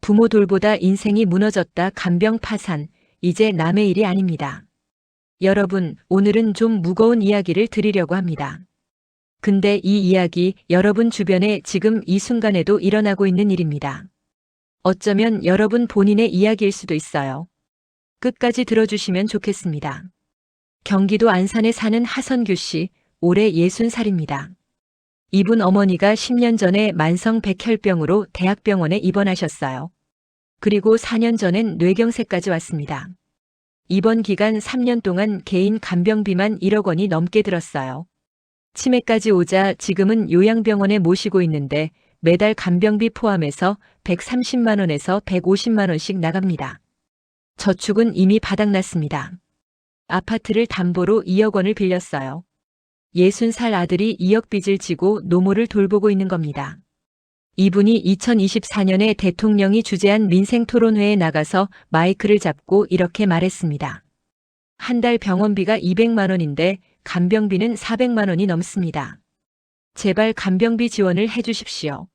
부모 돌보다 인생이 무너졌다. 간병 파산. 이제 남의 일이 아닙니다. 여러분, 오늘은 좀 무거운 이야기를 드리려고 합니다. 근데 이 이야기 여러분 주변에 지금 이 순간에도 일어나고 있는 일입니다. 어쩌면 여러분 본인의 이야기일 수도 있어요. 끝까지 들어주시면 좋겠습니다. 경기도 안산에 사는 하선규 씨, 올해 60살입니다. 이분 어머니가 10년 전에 만성 백혈병으로 대학병원에 입원하셨어요. 그리고 4년 전엔 뇌경색까지 왔습니다. 입원 기간 3년 동안 개인 간병비만 1억 원이 넘게 들었어요. 치매까지 오자 지금은 요양병원에 모시고 있는데 매달 간병비 포함해서 130만 원에서 150만 원씩 나갑니다. 저축은 이미 바닥났습니다. 아파트를 담보로 2억 원을 빌렸어요. 60살 아들이 2억 빚을 지고 노모를 돌보고 있는 겁니다. 이분이 2024년에 대통령이 주재한 민생토론회에 나가서 마이크를 잡고 이렇게 말했습니다. 한 달 병원비가 200만 원인데 간병비는 400만 원이 넘습니다. 제발 간병비 지원을 해 주십시오.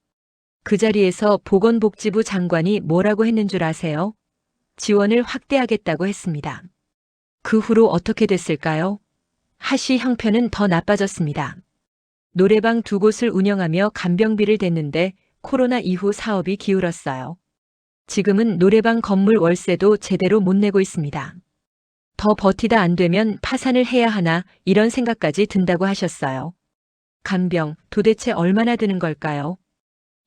그 자리에서 보건복지부 장관이 뭐라고 했는 줄 아세요? 지원을 확대하겠다고 했습니다. 그 후로 어떻게 됐을까요? 하시 형편은 더 나빠졌습니다. 노래방 2곳을 운영하며 간병비를 댔는데 코로나 이후 사업이 기울었어요. 지금은 노래방 건물 월세도 제대로 못 내고 있습니다. 더 버티다 안 되면 파산을 해야 하나 이런 생각까지 든다고 하셨어요. 간병 도대체 얼마나 드는 걸까요?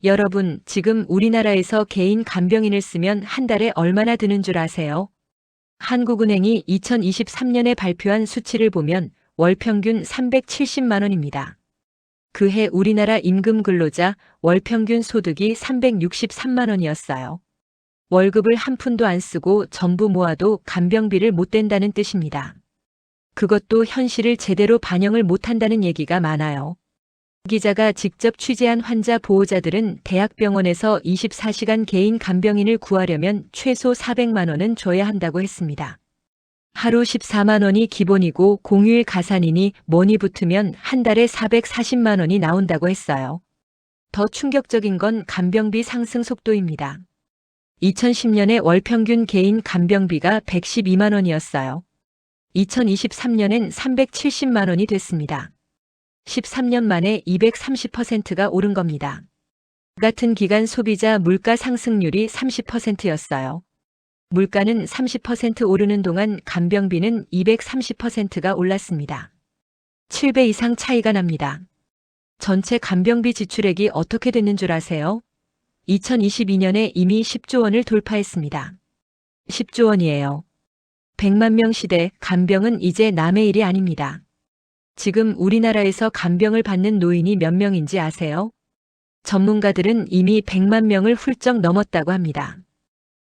여러분, 지금 우리나라에서 개인 간병인을 쓰면 한 달에 얼마나 드는 줄 아세요? 한국은행이 2023년에 발표한 수치를 보면 월 평균 370만 원입니다. 그해 우리나라 임금 근로자 월 평균 소득이 363만 원이었어요. 월급을 한 푼도 안 쓰고 전부 모아도 간병비를 못 댄다는 뜻입니다. 그것도 현실을 제대로 반영을 못한다는 얘기가 많아요. 기자가 직접 취재한 환자 보호자들은 대학병원에서 24시간 개인 간병인을 구하려면 최소 400만 원은 줘야 한다고 했습니다. 하루 14만 원이 기본이고 공휴일 가산이니 뭐니 붙으면 한 달에 440만 원이 나온다고 했어요. 더 충격적인 건 간병비 상승 속도입니다. 2010년에 월 평균 개인 간병비가 112만 원이었어요. 2023년엔 370만 원이 됐습니다. 13년 만에 230%가 오른 겁니다. 같은 기간 소비자 물가 상승률이 30%였어요. 물가는 30% 오르는 동안 간병비는 230%가 올랐습니다. 7배 이상 차이가 납니다. 전체 간병비 지출액이 어떻게 됐는 줄 아세요? 2022년에 이미 10조 원을 돌파했습니다. 10조 원이에요. 100만 명 시대 간병은 이제 남의 일이 아닙니다. 지금 우리나라에서 간병을 받는 노인이 몇 명인지 아세요? 전문가들은 이미 100만 명을 훌쩍 넘었다고 합니다.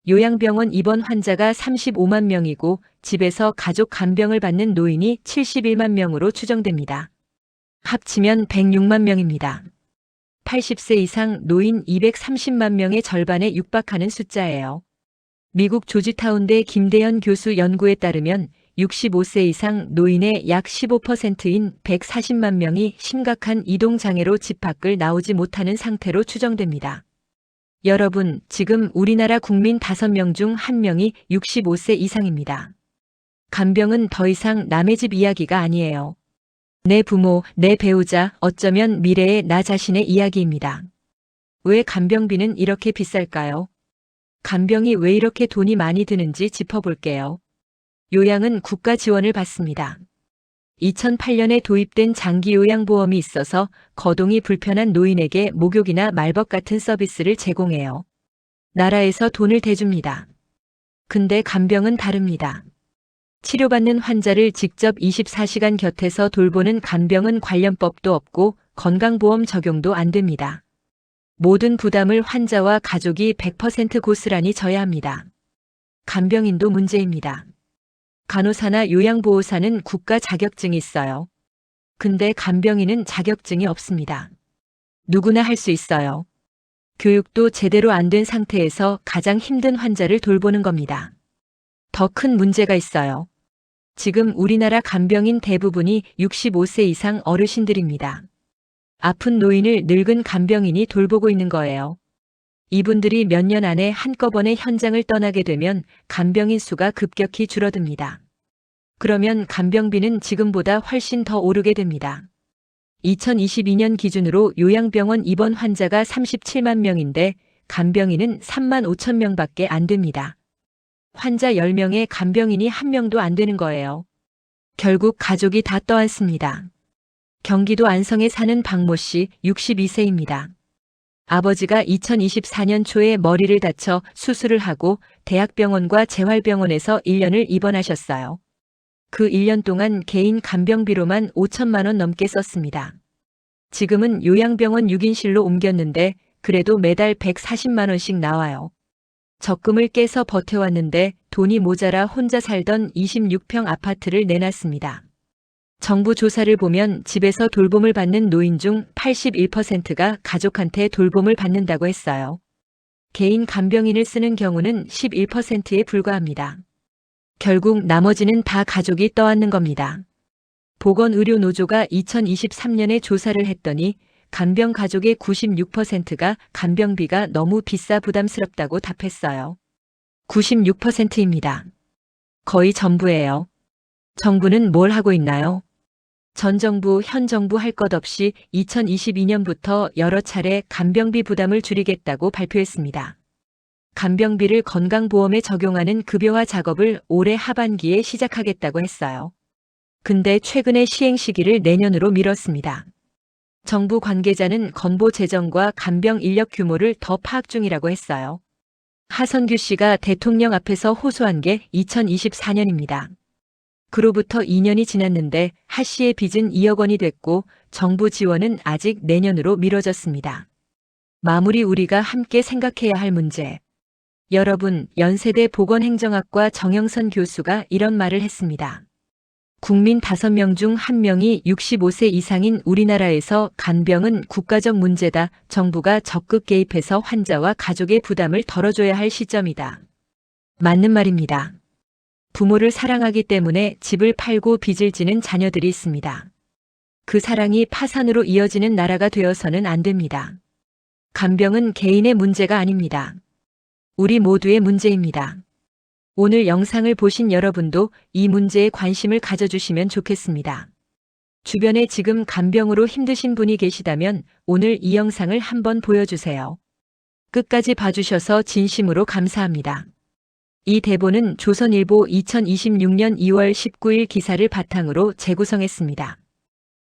요양병원 입원 환자가 35만 명이고 집에서 가족 간병을 받는 노인이 71만 명으로 추정됩니다. 합치면 106만 명입니다. 80세 이상 노인 230만 명의 절반에 육박하는 숫자예요. 미국 조지타운대 김대현 교수 연구에 따르면 65세 이상 노인의 약 15%인 140만 명이 심각한 이동장애로 집 밖을 나오지 못하는 상태로 추정됩니다. 여러분, 지금 우리나라 국민 5명 중 1명이 65세 이상입니다. 간병은 더 이상 남의 집 이야기가 아니에요. 내 부모, 내 배우자, 어쩌면 미래의 나 자신의 이야기입니다. 왜 간병비는 이렇게 비쌀까요? 간병이 왜 이렇게 돈이 많이 드는지 짚어볼게요. 요양은 국가 지원을 받습니다. 2008년에 도입된 장기요양보험이 있어서 거동이 불편한 노인에게 목욕이나 말벗 같은 서비스를 제공해요. 나라에서 돈을 대줍니다. 근데 간병은 다릅니다. 치료받는 환자를 직접 24시간 곁에서 돌보는 간병은 관련법도 없고 건강보험 적용도 안 됩니다. 모든 부담을 환자와 가족이 100% 고스란히 져야 합니다. 간병인도 문제입니다. 간호사나 요양보호사는 국가 자격증이 있어요. 근데 간병인은 자격증이 없습니다. 누구나 할 수 있어요. 교육도 제대로 안 된 상태에서 가장 힘든 환자를 돌보는 겁니다. 더 큰 문제가 있어요. 지금 우리나라 간병인 대부분이 65세 이상 어르신들입니다. 아픈 노인을 늙은 간병인이 돌보고 있는 거예요. 이분들이 몇 년 안에 한꺼번에 현장을 떠나게 되면 간병인 수가 급격히 줄어듭니다. 그러면 간병비는 지금보다 훨씬 더 오르게 됩니다. 2022년 기준으로 요양병원 입원 환자가 37만 명인데 간병인은 3만 5천 명밖에 안 됩니다. 환자 10명에 간병인이 1명도 안 되는 거예요. 결국 가족이 다 떠안습니다. 경기도 안성에 사는 박모 씨 62세입니다. 아버지가 2024년 초에 머리를 다쳐 수술을 하고 대학병원과 재활병원에서 1년을 입원하셨어요. 그 1년 동안 개인 간병비로만 5천만 원 넘게 썼습니다. 지금은 요양병원 6인실로 옮겼는데 그래도 매달 140만 원씩 나와요. 적금을 깨서 버텨왔는데 돈이 모자라 혼자 살던 26평 아파트를 내놨습니다. 정부 조사를 보면 집에서 돌봄을 받는 노인 중 81%가 가족한테 돌봄을 받는다고 했어요. 개인 간병인을 쓰는 경우는 11%에 불과합니다. 결국 나머지는 다 가족이 떠안는 겁니다. 보건의료노조가 2023년에 조사를 했더니 간병 가족의 96%가 간병비가 너무 비싸 부담스럽다고 답했어요. 96%입니다. 거의 전부예요. 정부는 뭘 하고 있나요? 전 정부, 현 정부 할 것 없이 2022년부터 여러 차례 간병비 부담을 줄이겠다고 발표했습니다. 간병비를 건강보험에 적용하는 급여화 작업을 올해 하반기에 시작하겠다고 했어요. 근데 최근에 시행 시기를 내년으로 미뤘습니다. 정부 관계자는 건보 재정과 간병 인력 규모를 더 파악 중이라고 했어요. 하선규 씨가 대통령 앞에서 호소한 게 2024년입니다. 그로부터 2년이 지났는데 하 씨의 빚은 2억 원이 됐고 정부 지원은 아직 내년으로 미뤄졌습니다. 마무리 우리가 함께 생각해야 할 문제. 여러분, 연세대 보건행정학과 정영선 교수가 이런 말을 했습니다. 국민 5명 중 1명이 65세 이상인 우리나라에서 간병은 국가적 문제다. 정부가 적극 개입해서 환자와 가족의 부담을 덜어줘야 할 시점이다. 맞는 말입니다. 부모를 사랑하기 때문에 집을 팔고 빚을 지는 자녀들이 있습니다. 그 사랑이 파산으로 이어지는 나라가 되어서는 안 됩니다. 간병은 개인의 문제가 아닙니다. 우리 모두의 문제입니다. 오늘 영상을 보신 여러분도 이 문제에 관심을 가져주시면 좋겠습니다. 주변에 지금 간병으로 힘드신 분이 계시다면 오늘 이 영상을 한번 보여주세요. 끝까지 봐주셔서 진심으로 감사합니다. 이 대본은 조선일보 2026년 2월 19일 기사를 바탕으로 재구성했습니다.